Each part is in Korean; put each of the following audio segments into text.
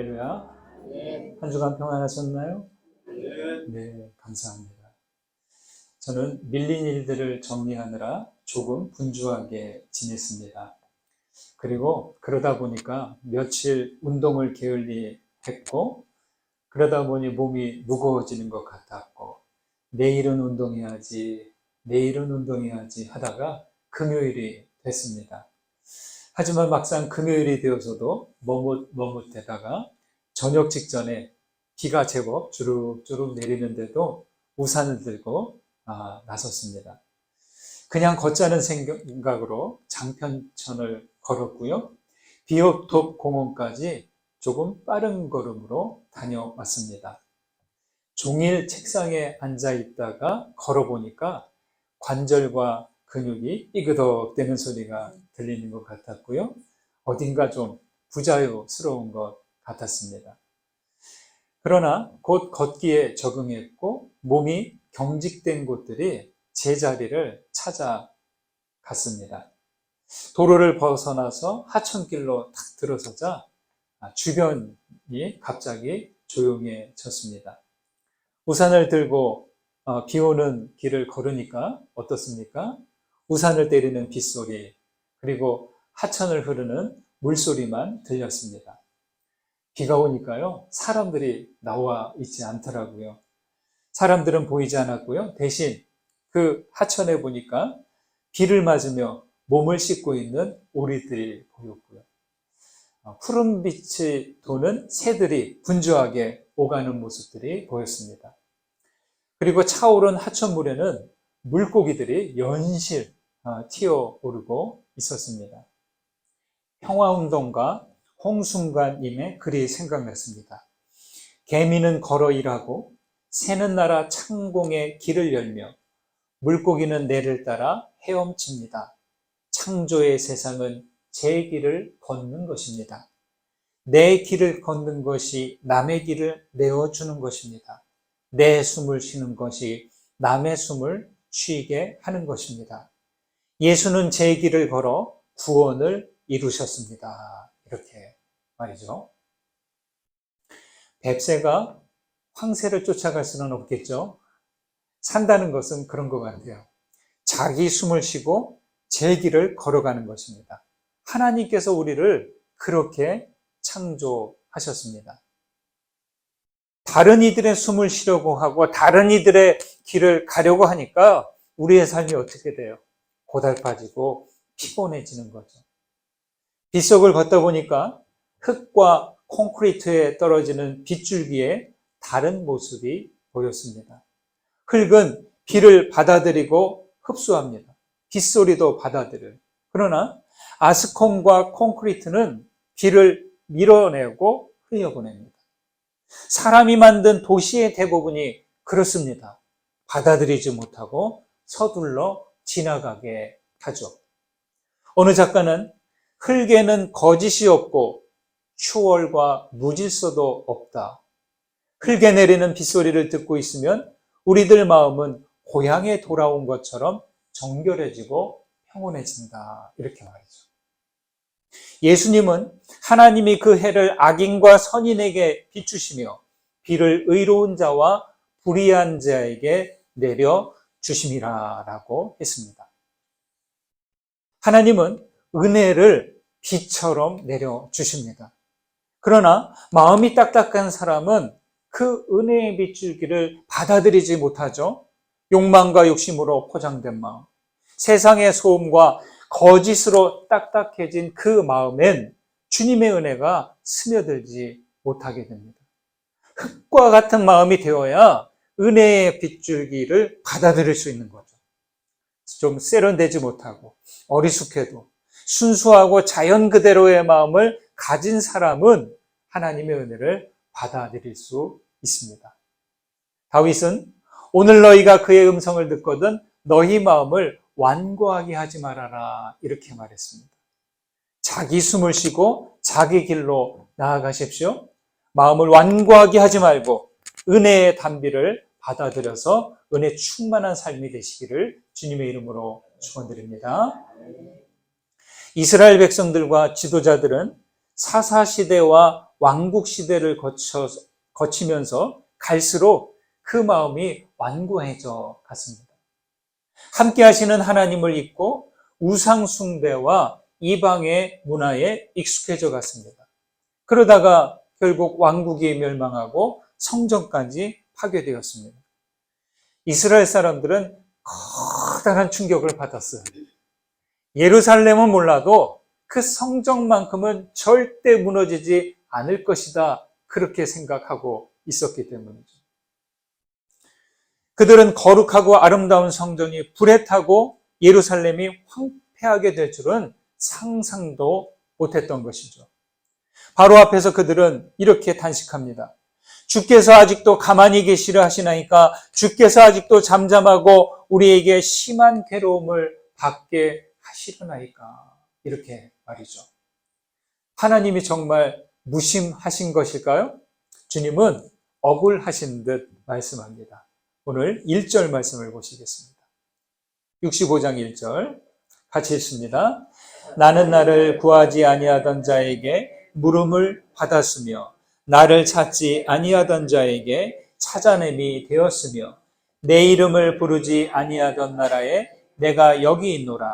할렐루야. 네. 한 주간 평안하셨나요? 네. 네, 감사합니다. 저는 밀린 일들을 정리하느라 조금 분주하게 지냈습니다. 그리고 그러다 보니까 며칠 운동을 게을리 했고, 그러다 보니 몸이 무거워지는 것 같았고, 내일은 운동해야지 하다가 금요일이 됐습니다. 하지만 막상 금요일이 되어서도 머뭇대다가 저녁 직전에 비가 제법 주룩주룩 내리는데도 우산을 들고 나섰습니다. 그냥 걷자는 생각으로 장편천을 걸었고요. 비옥톱 공원까지 조금 빠른 걸음으로 다녀왔습니다. 종일 책상에 앉아 있다가 걸어보니까 관절과 근육이 삐그덕대는 소리가 들리는 것 같았고요. 어딘가 좀 부자유스러운 것 같았습니다. 그러나 곧 걷기에 적응했고 몸이 경직된 곳들이 제자리를 찾아갔습니다. 도로를 벗어나서 하천길로 탁 들어서자 주변이 갑자기 조용해졌습니다. 우산을 들고 비 오는 길을 걸으니까 어떻습니까? 우산을 때리는 빗소리, 그리고 하천을 흐르는 물소리만 들렸습니다. 비가 오니까요, 사람들이 나와 있지 않더라고요. 사람들은 보이지 않았고요. 대신 그 하천에 보니까 비를 맞으며 몸을 씻고 있는 오리들이 보였고요. 푸른 빛이 도는 새들이 분주하게 오가는 모습들이 보였습니다. 그리고 차오른 하천물에는 물고기들이 연실 튀어오르고 있었습니다. 평화운동가 홍순관님의 글이 생각났습니다. 개미는 걸어 일하고 새는 날아 창공에 길을 열며 물고기는 내를 따라 헤엄칩니다. 창조의 세상은 제 길을 걷는 것입니다. 내 길을 걷는 것이 남의 길을 내어주는 것입니다. 내 숨을 쉬는 것이 남의 숨을 쉬게 하는 것입니다. 예수는 제 길을 걸어 구원을 이루셨습니다. 이렇게 말이죠. 뱁새가 황새를 쫓아갈 수는 없겠죠. 산다는 것은 그런 것 같아요. 자기 숨을 쉬고 제 길을 걸어가는 것입니다. 하나님께서 우리를 그렇게 창조하셨습니다. 다른 이들의 숨을 쉬려고 하고 다른 이들의 길을 가려고 하니까 우리의 삶이 어떻게 돼요? 고달파지고 피곤해지는 거죠. 빗속을 걷다 보니까 흙과 콘크리트에 떨어지는 빗줄기에 다른 모습이 보였습니다. 흙은 비를 받아들이고 흡수합니다. 빗소리도 받아들여요. 그러나 아스콘과 콘크리트는 비를 밀어내고 흘려보냅니다. 사람이 만든 도시의 대부분이 그렇습니다. 받아들이지 못하고 서둘러 지나가게 하죠. 어느 작가는 흙에는 거짓이 없고 추월과 무질서도 없다. 흙에 내리는 빗소리를 듣고 있으면 우리들 마음은 고향에 돌아온 것처럼 정결해지고 평온해진다. 이렇게 말이죠. 예수님은 하나님이 그 해를 악인과 선인에게 비추시며 비를 의로운 자와 불의한 자에게 내려 주심이라라고 했습니다. 하나님은 은혜를 비처럼 내려 주십니다. 그러나 마음이 딱딱한 사람은 그 은혜의 빗줄기를 받아들이지 못하죠. 욕망과 욕심으로 포장된 마음, 세상의 소음과 거짓으로 딱딱해진 그 마음엔 주님의 은혜가 스며들지 못하게 됩니다. 흙과 같은 마음이 되어야 은혜의 빗줄기를 받아들일 수 있는 거죠. 좀 세련되지 못하고 어리숙해도 순수하고 자연 그대로의 마음을 가진 사람은 하나님의 은혜를 받아들일 수 있습니다. 다윗은 오늘 너희가 그의 음성을 듣거든 너희 마음을 완고하게 하지 말아라 이렇게 말했습니다. 자기 숨을 쉬고 자기 길로 나아가십시오. 마음을 완고하게 하지 말고 은혜의 단비를 받아들여서 은혜 충만한 삶이 되시기를 주님의 이름으로 축원드립니다. 이스라엘 백성들과 지도자들은 사사시대와 왕국 시대를 거치면서 갈수록 그 마음이 완고해져 갔습니다. 함께 하시는 하나님을 잊고 우상 숭배와 이방의 문화에 익숙해져 갔습니다. 그러다가 결국 왕국이 멸망하고 성전까지 파괴되었습니다. 이스라엘 사람들은 커다란 충격을 받았어요. 예루살렘은 몰라도 그 성전만큼은 절대 무너지지 않을 것이다. 그렇게 생각하고 있었기 때문이죠. 그들은 거룩하고 아름다운 성전이 불에 타고 예루살렘이 황폐하게 될 줄은 상상도 못했던 것이죠. 바로 앞에서 그들은 이렇게 단식합니다. 주께서 아직도 가만히 계시려 하시나이까? 주께서 아직도 잠잠하고 우리에게 심한 괴로움을 받게 하시려나이까? 이렇게 말이죠. 하나님이 정말 무심하신 것일까요? 주님은 억울하신 듯 말씀합니다. 오늘 1절 말씀을 보시겠습니다. 65장 1절 같이 읽습니다. 나는 나를 구하지 아니하던 자에게 물음을 받았으며 나를 찾지 아니하던 자에게 찾아냄이 되었으며 내 이름을 부르지 아니하던 나라에 내가 여기 있노라.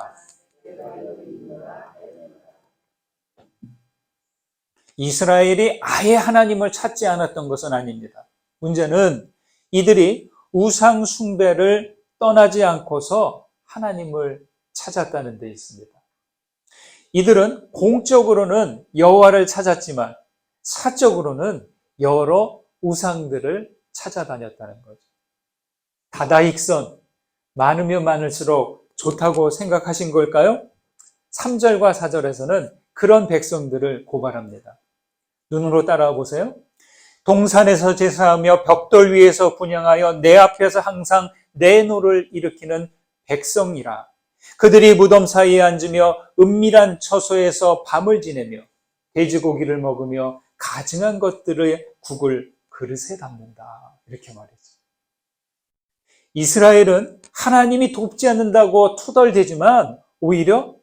이스라엘이 아예 하나님을 찾지 않았던 것은 아닙니다. 문제는 이들이 우상 숭배를 떠나지 않고서 하나님을 찾았다는 데 있습니다. 이들은 공적으로는 여호와를 찾았지만 사적으로는 여러 우상들을 찾아다녔다는 거죠. 다다익선, 많으면 많을수록 좋다고 생각하신 걸까요? 3절과 4절에서는 그런 백성들을 고발합니다. 눈으로 따라와 보세요. 동산에서 제사하며 벽돌 위에서 분향하여 내 앞에서 항상 내 노를 일으키는 백성이라. 그들이 무덤 사이에 앉으며 은밀한 처소에서 밤을 지내며 돼지고기를 먹으며 가증한 것들의 국을 그릇에 담는다. 이렇게 말이죠. 이스라엘은 하나님이 돕지 않는다고 투덜대지만 오히려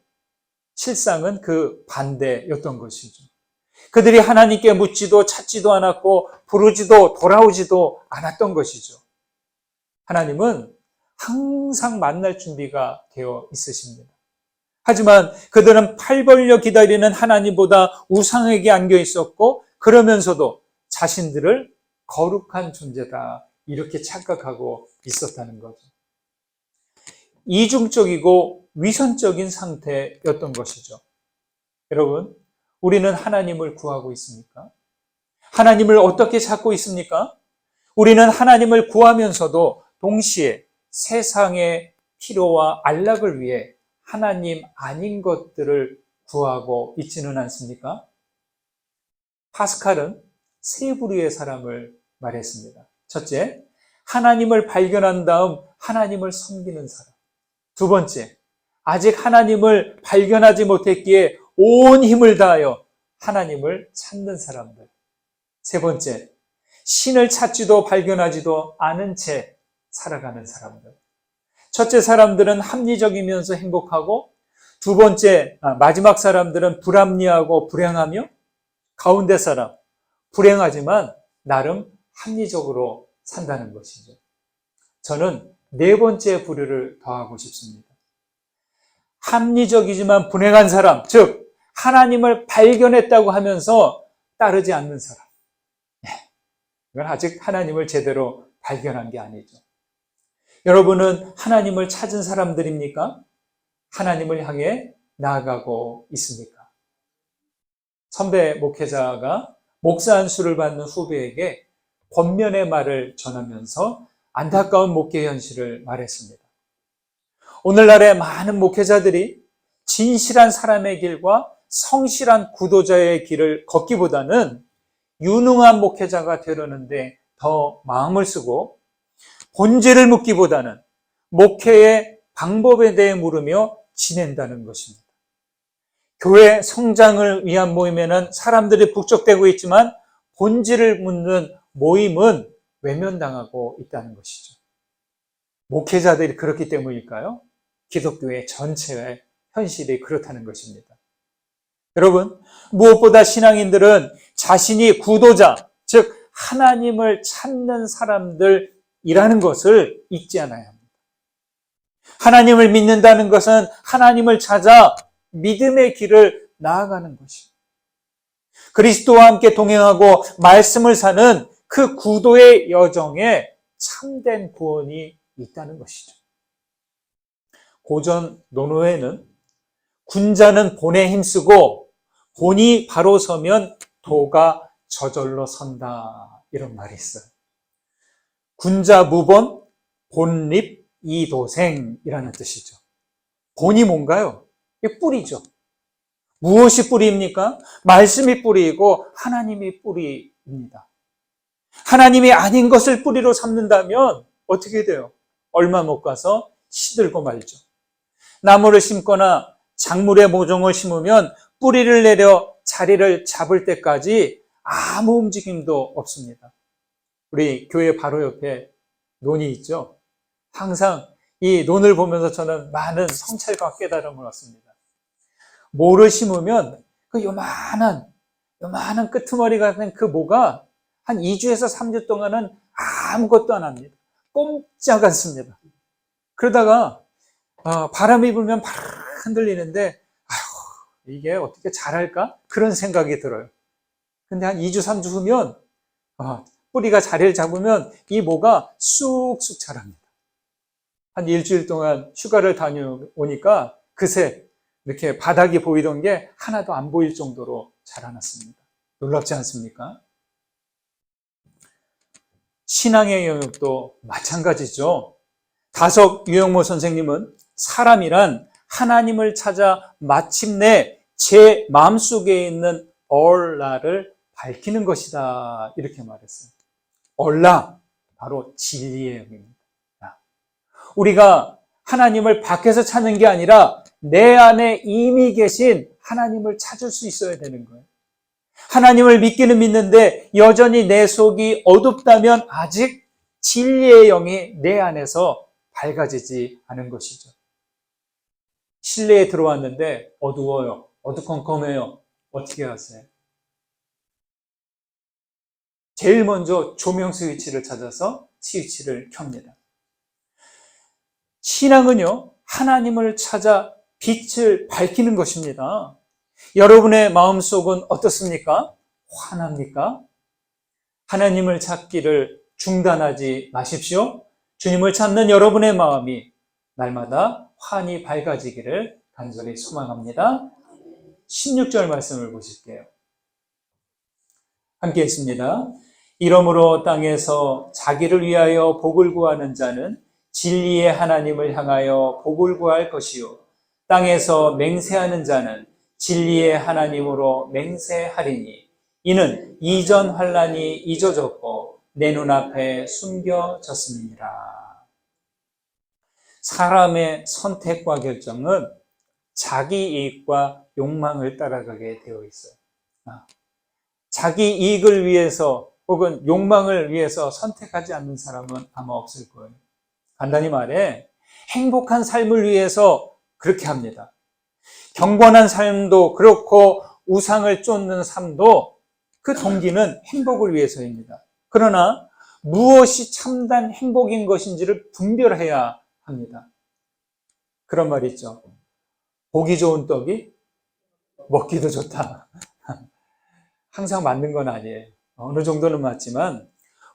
실상은 그 반대였던 것이죠. 그들이 하나님께 묻지도 찾지도 않았고 부르지도 돌아오지도 않았던 것이죠. 하나님은 항상 만날 준비가 되어 있으십니다. 하지만 그들은 팔 벌려 기다리는 하나님보다 우상에게 안겨 있었고 그러면서도 자신들을 거룩한 존재다 이렇게 착각하고 있었다는 거죠. 이중적이고 위선적인 상태였던 것이죠. 여러분, 우리는 하나님을 구하고 있습니까? 하나님을 어떻게 찾고 있습니까? 우리는 하나님을 구하면서도 동시에 세상의 필요와 안락을 위해 하나님 아닌 것들을 구하고 있지는 않습니까? 파스칼은 세 부류의 사람을 말했습니다. 첫째, 하나님을 발견한 다음 하나님을 섬기는 사람. 두 번째, 아직 하나님을 발견하지 못했기에 온 힘을 다하여 하나님을 찾는 사람들. 세 번째, 신을 찾지도 발견하지도 않은 채 살아가는 사람들. 첫째 사람들은 합리적이면서 행복하고 두 번째, 마지막 사람들은 불합리하고 불행하며 가운데 사람, 불행하지만 나름 합리적으로 산다는 것이죠. 저는 네 번째 부류를 더하고 싶습니다. 합리적이지만 불행한 사람, 즉 하나님을 발견했다고 하면서 따르지 않는 사람. 이건 아직 하나님을 제대로 발견한 게 아니죠. 여러분은 하나님을 찾은 사람들입니까? 하나님을 향해 나아가고 있습니까? 선배 목회자가 목사 안수를 받는 후배에게 권면의 말을 전하면서 안타까운 목회 현실을 말했습니다. 오늘날의 많은 목회자들이 진실한 사람의 길과 성실한 구도자의 길을 걷기보다는 유능한 목회자가 되려는데 더 마음을 쓰고 본질을 묻기보다는 목회의 방법에 대해 물으며 지낸다는 것입니다. 교회 성장을 위한 모임에는 사람들이 북적대고 있지만 본질을 묻는 모임은 외면당하고 있다는 것이죠. 목회자들이 그렇기 때문일까요? 기독교의 전체의 현실이 그렇다는 것입니다. 여러분, 무엇보다 신앙인들은 자신이 구도자, 즉 하나님을 찾는 사람들이라는 것을 잊지 않아야 합니다. 하나님을 믿는다는 것은 하나님을 찾아 믿음의 길을 나아가는 것입니다. 그리스도와 함께 동행하고 말씀을 사는 그 구도의 여정에 참된 구원이 있다는 것이죠. 고전 논어에는 군자는 본에 힘쓰고 본이 바로 서면 도가 저절로 선다, 이런 말이 있어요. 군자 무본 본립 이도생이라는 뜻이죠. 본이 뭔가요? 이게 뿌리죠. 무엇이 뿌리입니까? 말씀이 뿌리이고 하나님이 뿌리입니다. 하나님이 아닌 것을 뿌리로 삼는다면 어떻게 돼요? 얼마 못 가서 시들고 말죠. 나무를 심거나 작물의 모종을 심으면 뿌리를 내려 자리를 잡을 때까지 아무 움직임도 없습니다. 우리 교회 바로 옆에 논이 있죠. 항상 이 논을 보면서 저는 많은 성찰과 깨달음을 얻습니다. 모를 심으면 그 요만한 끄트머리 같은 그 모가 한 2주에서 3주 동안은 아무것도 안 합니다. 꼼짝 않습니다. 그러다가 바람이 불면 바르르 흔들리는데 아휴, 이게 어떻게 자랄까? 그런 생각이 들어요. 근데 한 2주, 3주 후면 뿌리가 자리를 잡으면 이 모가 쑥쑥 자랍니다. 한 일주일 동안 휴가를 다녀오니까 그새 이렇게 바닥이 보이던 게 하나도 안 보일 정도로 자라났습니다. 놀랍지 않습니까? 신앙의 영역도 마찬가지죠. 다석 유영모 선생님은 사람이란 하나님을 찾아 마침내 제 마음속에 있는 얼라를 밝히는 것이다, 이렇게 말했어요. 얼라, 바로 진리의 영입니다. 우리가 하나님을 밖에서 찾는 게 아니라 내 안에 이미 계신 하나님을 찾을 수 있어야 되는 거예요. 하나님을 믿기는 믿는데 여전히 내 속이 어둡다면 아직 진리의 영이 내 안에서 밝아지지 않은 것이죠. 실내에 들어왔는데 어두워요. 어두컴컴해요. 어떻게 하세요? 제일 먼저 조명 스위치를 찾아서 스위치를 켭니다. 신앙은요, 하나님을 찾아 빛을 밝히는 것입니다. 여러분의 마음속은 어떻습니까? 환합니까? 하나님을 찾기를 중단하지 마십시오. 주님을 찾는 여러분의 마음이 날마다 환히 밝아지기를 간절히 소망합니다. 16절 말씀을 보실게요. 함께 읽습니다. 이러므로 땅에서 자기를 위하여 복을 구하는 자는 진리의 하나님을 향하여 복을 구할 것이요, 땅에서 맹세하는 자는 진리의 하나님으로 맹세하리니 이는 이전 환난이 잊어졌고 내 눈앞에 숨겨졌습니다. 사람의 선택과 결정은 자기 이익과 욕망을 따라가게 되어 있어요. 자기 이익을 위해서 혹은 욕망을 위해서 선택하지 않는 사람은 아마 없을 거예요. 간단히 말해 행복한 삶을 위해서 그렇게 합니다. 경건한 삶도 그렇고 우상을 쫓는 삶도 그 동기는 행복을 위해서입니다. 그러나 무엇이 참된 행복인 것인지를 분별해야 합니다. 그런 말이 있죠. 보기 좋은 떡이 먹기도 좋다. 항상 맞는 건 아니에요. 어느 정도는 맞지만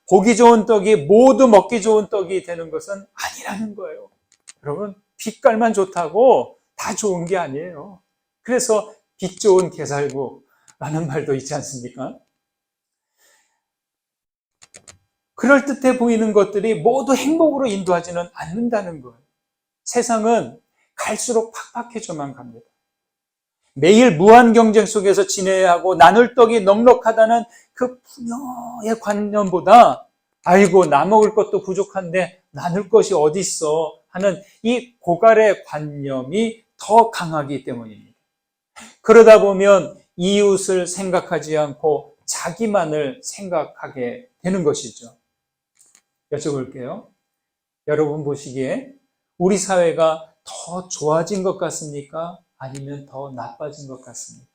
보기 좋은 떡이 모두 먹기 좋은 떡이 되는 것은 아니라는 거예요. 여러분, 빛깔만 좋다고 다 좋은 게 아니에요. 그래서 빛 좋은 게살구라는 말도 있지 않습니까? 그럴듯해 보이는 것들이 모두 행복으로 인도하지는 않는다는 거예요. 세상은 갈수록 팍팍해져만 갑니다. 매일 무한 경쟁 속에서 지내야 하고 나눌 떡이 넉넉하다는 그 풍요의 관념보다 아이고 나 먹을 것도 부족한데 나눌 것이 어디 있어 하는 이 고갈의 관념이 더 강하기 때문입니다. 그러다 보면 이웃을 생각하지 않고 자기만을 생각하게 되는 것이죠. 여쭤볼게요. 여러분 보시기에 우리 사회가 더 좋아진 것 같습니까? 아니면 더 나빠진 것 같습니까?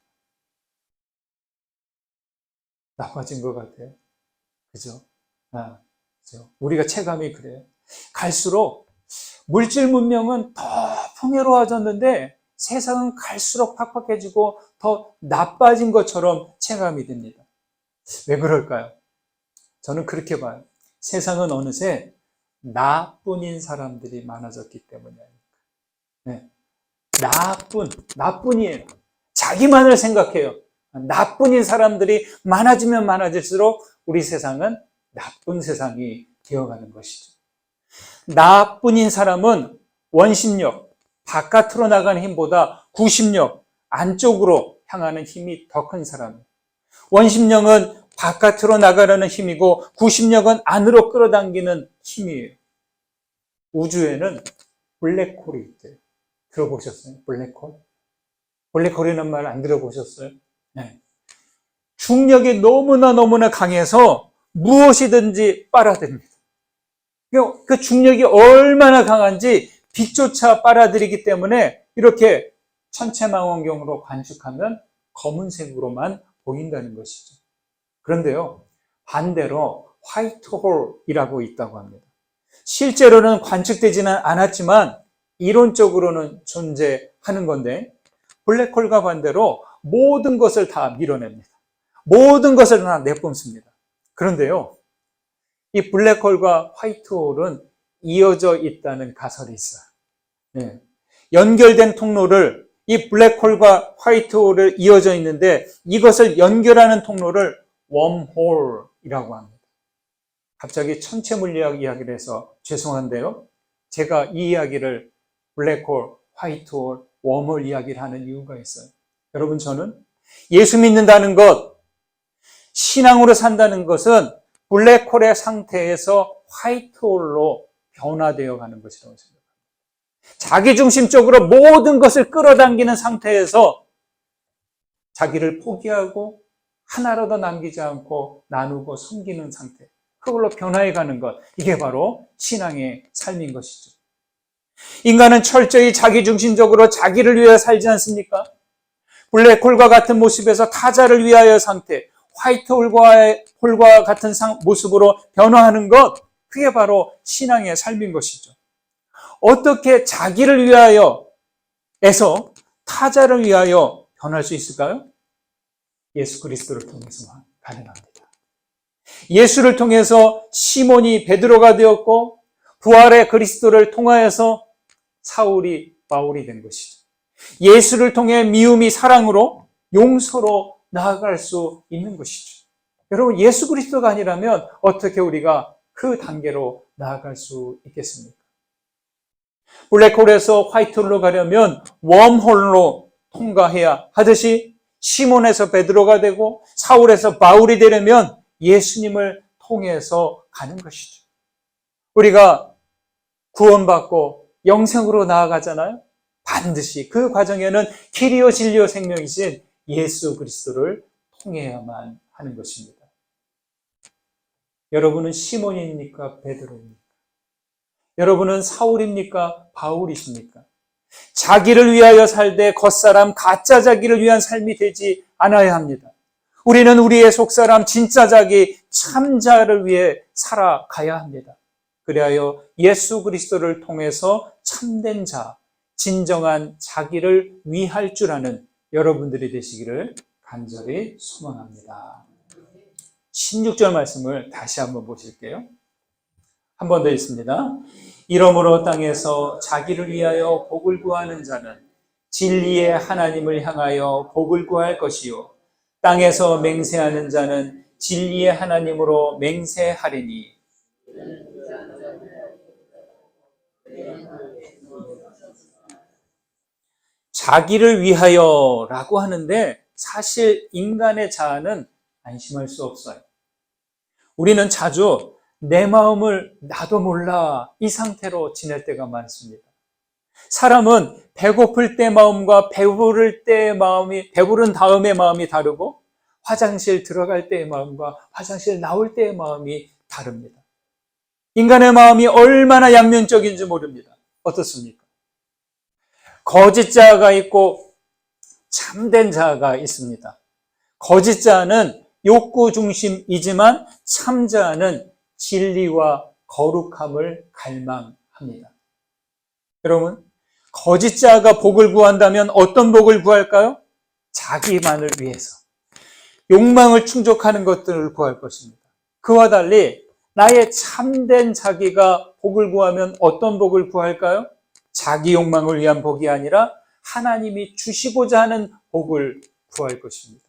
나빠진 것 같아요. 그죠? 그죠? 우리가 체감이 그래요. 갈수록 물질 문명은 더 풍요로워졌는데 세상은 갈수록 팍팍해지고 더 나빠진 것처럼 체감이 됩니다. 왜 그럴까요? 저는 그렇게 봐요. 세상은 어느새 나뿐인 사람들이 많아졌기 때문이에요. 네. 나뿐이에요. 자기만을 생각해요. 나뿐인 사람들이 많아지면 많아질수록 우리 세상은 나쁜 세상이 되어가는 것이죠. 나뿐인 사람은 원심력, 바깥으로 나가는 힘보다 구심력, 안쪽으로 향하는 힘이 더 큰 사람이에요. 원심력은 바깥으로 나가려는 힘이고 구심력은 안으로 끌어당기는 힘이에요. 우주에는 블랙홀이 있대요. 들어보셨어요? 블랙홀? 블랙홀이라는 말 안 들어보셨어요? 네. 중력이 너무나 강해서 무엇이든지 빨아들입니다. 그 중력이 얼마나 강한지 빛조차 빨아들이기 때문에 이렇게 천체망원경으로 관측하면 검은색으로만 보인다는 것이죠. 그런데요, 반대로 화이트홀이라고 있다고 합니다. 실제로는 관측되지는 않았지만 이론적으로는 존재하는 건데 블랙홀과 반대로 모든 것을 다 밀어냅니다. 모든 것을 다 내뿜습니다. 그런데요, 이 블랙홀과 화이트홀은 이어져 있다는 가설이 있어요. 네. 연결된 통로를, 이 블랙홀과 화이트홀을 이어져 있는데 이것을 연결하는 통로를 웜홀이라고 합니다. 갑자기 천체물리학 이야기를 해서 죄송한데요, 제가 이 이야기를 블랙홀, 화이트홀, 웜홀 이야기를 하는 이유가 있어요. 여러분, 저는 예수 믿는다는 것, 신앙으로 산다는 것은 블랙홀의 상태에서 화이트홀로 변화되어 가는 것이라고 생각합니다. 자기중심적으로 모든 것을 끌어당기는 상태에서 자기를 포기하고 하나라도 남기지 않고 나누고 섬기는 상태, 그걸로 변화해 가는 것, 이게 바로 신앙의 삶인 것이죠. 인간은 철저히 자기중심적으로 자기를 위해 살지 않습니까? 블랙홀과 같은 모습에서 타자를 위하여 상태, 화이트홀과 같은 모습으로 변화하는 것, 그게 바로 신앙의 삶인 것이죠. 어떻게 자기를 위하여 에서 타자를 위하여 변할 수 있을까요? 예수 그리스도를 통해서만 가능합니다. 예수를 통해서 시몬이 베드로가 되었고 부활의 그리스도를 통하여서 사울이 바울이 된 것이죠. 예수를 통해 미움이 사랑으로, 용서로 나아갈 수 있는 것이죠. 여러분, 예수 그리스도가 아니라면 어떻게 우리가 그 단계로 나아갈 수 있겠습니까? 블랙홀에서 화이트홀로 가려면 웜홀로 통과해야 하듯이 시몬에서 베드로가 되고 사울에서 바울이 되려면 예수님을 통해서 가는 것이죠. 우리가 구원받고 영생으로 나아가잖아요. 반드시 그 과정에는 길이요 진리요 생명이신 예수 그리스도를 통해야만 하는 것입니다. 여러분은 시몬입니까? 베드로입니까? 여러분은 사울입니까? 바울이십니까? 자기를 위하여 살되 겉사람 가짜 자기를 위한 삶이 되지 않아야 합니다. 우리는 우리의 속사람 진짜 자기 참자를 위해 살아가야 합니다. 그리하여 예수 그리스도를 통해서 참된 자, 진정한 자기를 위할 줄 아는 여러분들이 되시기를 간절히 소망합니다. 16절 말씀을 다시 한번 보실게요. 한 번 더 있습니다. 이러므로 땅에서 자기를 위하여 복을 구하는 자는 진리의 하나님을 향하여 복을 구할 것이요 땅에서 맹세하는 자는 진리의 하나님으로 맹세하리니. 자기를 위하여라고 하는데 사실 인간의 자아는 안심할 수 없어요. 우리는 자주 내 마음을 나도 몰라 이 상태로 지낼 때가 많습니다. 사람은 배고플 때 마음과 배부를 때의 마음이, 배부른 다음의 마음이 다르고 화장실 들어갈 때의 마음과 화장실 나올 때의 마음이 다릅니다. 인간의 마음이 얼마나 양면적인지 모릅니다. 어떻습니까? 거짓 자아가 있고 참된 자아가 있습니다. 거짓 자아는 욕구 중심이지만 참자는 진리와 거룩함을 갈망합니다. 여러분, 거짓자가 복을 구한다면 어떤 복을 구할까요? 자기만을 위해서 욕망을 충족하는 것들을 구할 것입니다. 그와 달리 나의 참된 자기가 복을 구하면 어떤 복을 구할까요? 자기 욕망을 위한 복이 아니라 하나님이 주시고자 하는 복을 구할 것입니다.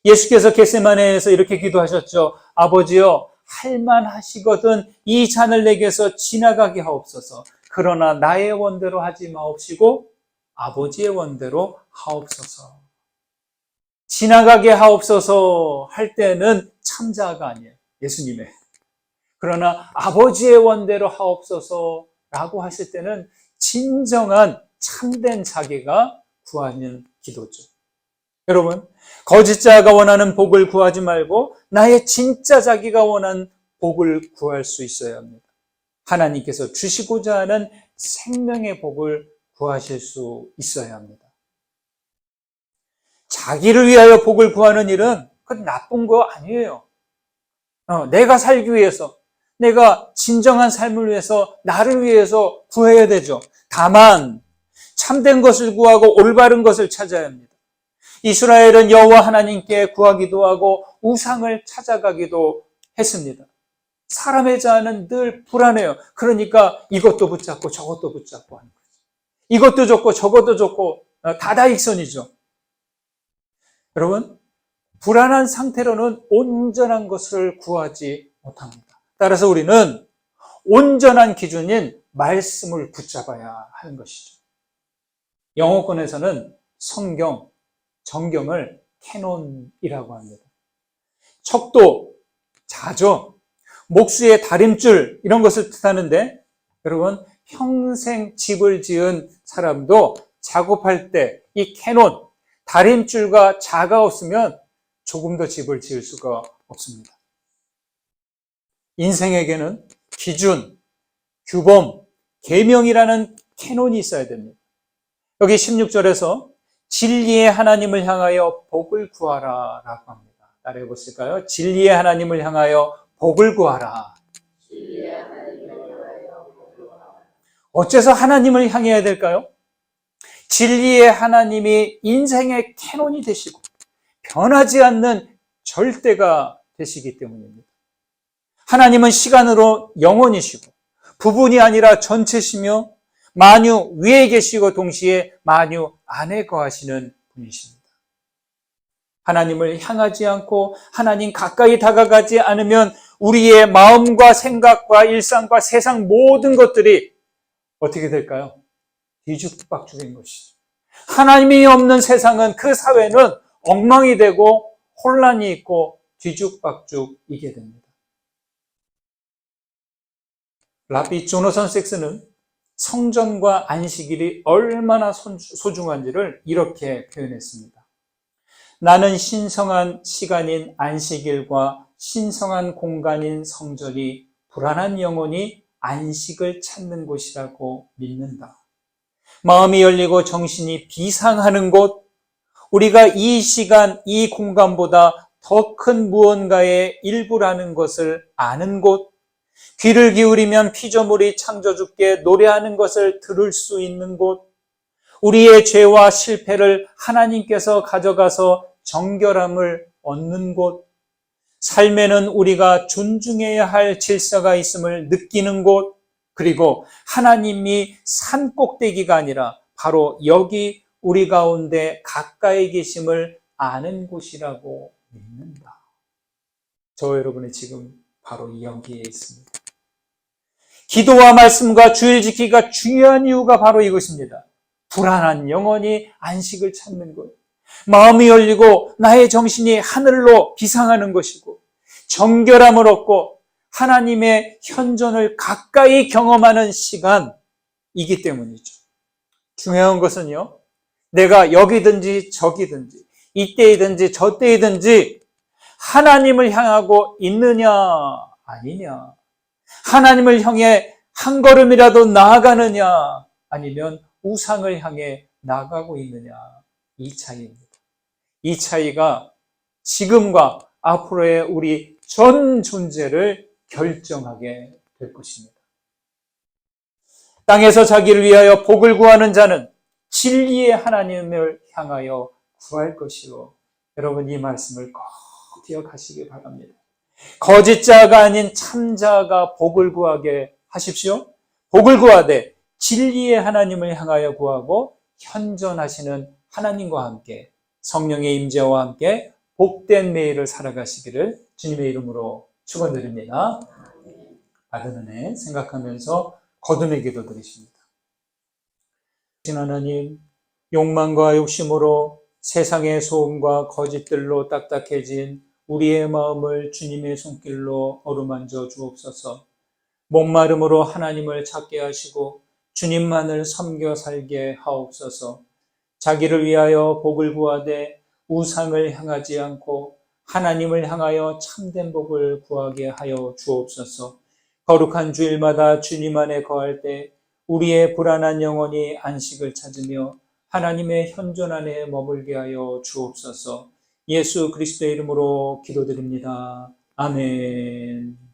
예수께서 겟세마네에서 이렇게 기도하셨죠. 아버지여, 할만하시거든 이 잔을 내게서 지나가게 하옵소서. 그러나 나의 원대로 하지 마옵시고 아버지의 원대로 하옵소서. 지나가게 하옵소서 할 때는 참자가 아니에요. 예수님의. 그러나 아버지의 원대로 하옵소서라고 하실 때는 진정한 참된 자기가 구하는 기도죠. 여러분, 거짓자가 원하는 복을 구하지 말고 나의 진짜 자기가 원하는 복을 구할 수 있어야 합니다. 하나님께서 주시고자 하는 생명의 복을 구하실 수 있어야 합니다. 자기를 위하여 복을 구하는 일은 그건 나쁜 거 아니에요. 내가 살기 위해서, 내가 진정한 삶을 위해서, 나를 위해서 구해야 되죠. 다만 참된 것을 구하고 올바른 것을 찾아야 합니다. 이스라엘은 여호와 하나님께 구하기도 하고 우상을 찾아가기도 했습니다. 사람의 자아는 늘 불안해요. 그러니까 이것도 붙잡고 저것도 붙잡고 하는 거죠. 이것도 좋고 저것도 좋고 다다익선이죠. 여러분, 불안한 상태로는 온전한 것을 구하지 못합니다. 따라서 우리는 온전한 기준인 말씀을 붙잡아야 하는 것이죠. 영어권에서는 성경, 정경을 캐논이라고 합니다. 척도, 자조, 목수의 다림줄 이런 것을 뜻하는데 여러분, 평생 집을 지은 사람도 작업할 때 이 캐논, 다림줄과 자가 없으면 조금 더 집을 지을 수가 없습니다. 인생에게는 기준, 규범, 계명이라는 캐논이 있어야 됩니다. 여기 16절에서 진리의 하나님을 향하여 복을 구하라 라고 합니다. 따라해 보실까요? 진리의 하나님을 향하여 복을 구하라. 어째서 하나님을 향해야 될까요? 진리의 하나님이 인생의 캐논이 되시고 변하지 않는 절대가 되시기 때문입니다. 하나님은 시간으로 영원이시고 부분이 아니라 전체시며 만유 위에 계시고 동시에 만유 안에 거하시는 분이십니다. 하나님을 향하지 않고 하나님 가까이 다가가지 않으면 우리의 마음과 생각과 일상과 세상 모든 것들이 어떻게 될까요? 뒤죽박죽인 것이죠. 하나님이 없는 세상은, 그 사회는 엉망이 되고 혼란이 있고 뒤죽박죽이게 됩니다. 라비 조너선 섹스는 성전과 안식일이 얼마나 소중한지를 이렇게 표현했습니다. 나는 신성한 시간인 안식일과 신성한 공간인 성전이 불안한 영혼이 안식을 찾는 곳이라고 믿는다. 마음이 열리고 정신이 비상하는 곳, 우리가 이 시간, 이 공간보다 더 큰 무언가의 일부라는 것을 아는 곳, 귀를 기울이면 피조물이 창조주께 노래하는 것을 들을 수 있는 곳, 우리의 죄와 실패를 하나님께서 가져가서 정결함을 얻는 곳, 삶에는 우리가 존중해야 할 질서가 있음을 느끼는 곳, 그리고 하나님이 산 꼭대기가 아니라 바로 여기 우리 가운데 가까이 계심을 아는 곳이라고 믿는다. 저 여러분이 지금 바로 여기에 있습니다. 기도와 말씀과 주일 지키기가 중요한 이유가 바로 이것입니다. 불안한 영혼이 안식을 찾는 것, 마음이 열리고 나의 정신이 하늘로 비상하는 것이고, 정결함을 얻고 하나님의 현존을 가까이 경험하는 시간이기 때문이죠. 중요한 것은요, 내가 여기든지 저기든지 이때이든지 저때이든지 하나님을 향하고 있느냐 아니냐, 하나님을 향해 한 걸음이라도 나아가느냐 아니면 우상을 향해 나아가고 있느냐, 이 차이입니다. 이 차이가 지금과 앞으로의 우리 전 존재를 결정하게 될 것입니다. 땅에서 자기를 위하여 복을 구하는 자는 진리의 하나님을 향하여 구할 것이요. 여러분, 이 말씀을 꼭 기억하시기 바랍니다. 거짓자가 아닌 참자가 복을 구하게 하십시오. 복을 구하되 진리의 하나님을 향하여 구하고 현존하시는 하나님과 함께 성령의 임재와 함께 복된 매일을 살아가시기를 주님의 이름으로 축원드립니다. 받은 은혜 생각하면서 거듭의 기도 드리십니다. 하나님, 욕망과 욕심으로 세상의 소음과 거짓들로 딱딱해진 우리의 마음을 주님의 손길로 어루만져 주옵소서. 목마름으로 하나님을 찾게 하시고 주님만을 섬겨 살게 하옵소서. 자기를 위하여 복을 구하되 우상을 향하지 않고 하나님을 향하여 참된 복을 구하게 하여 주옵소서. 거룩한 주일마다 주님 안에 거할 때 우리의 불안한 영혼이 안식을 찾으며 하나님의 현존 안에 머물게 하여 주옵소서. 예수 그리스도의 이름으로 기도드립니다. 아멘.